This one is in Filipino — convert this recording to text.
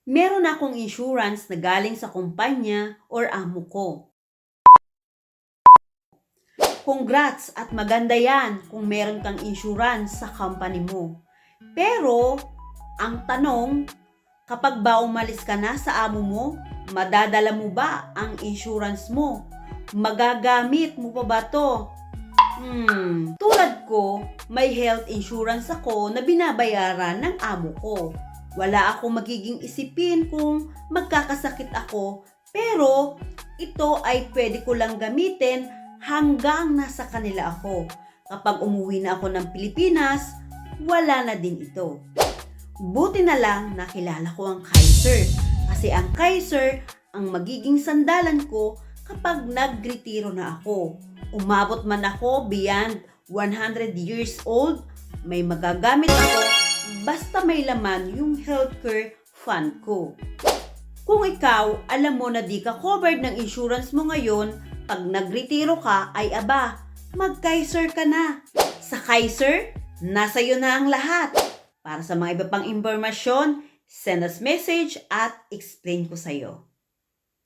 Meron akong insurance na galing sa kumpanya or amo ko. Congrats at maganda yan kung meron kang insurance sa company mo. Pero, ang tanong, kapag ba umalis ka na sa amo mo, madadala mo ba ang insurance mo? Magagamit mo pa ba to? Tulad ko, may health insurance ako na binabayaran ng amo ko. Wala akong magiging isipin kung magkakasakit ako, pero ito ay pwede ko lang gamitin hanggang nasa kanila ako. Kapag umuwi na ako ng Pilipinas, wala na din ito. Buti na lang nakilala ko ang Kaiser, kasi ang Kaiser ang magiging sandalan ko kapag nagretiro na ako. Umabot man ako beyond 100 years old, may magagamit ako basta may laman yung healthcare fund ko. Kung ikaw, alam mo na di ka covered ng insurance mo ngayon, pag nagretiro ka ay aba, mag-Kaiser ka na. Sa Kaiser, nasa iyo na ang lahat. Para sa mga iba pang impormasyon, send us message at explain ko sa iyo.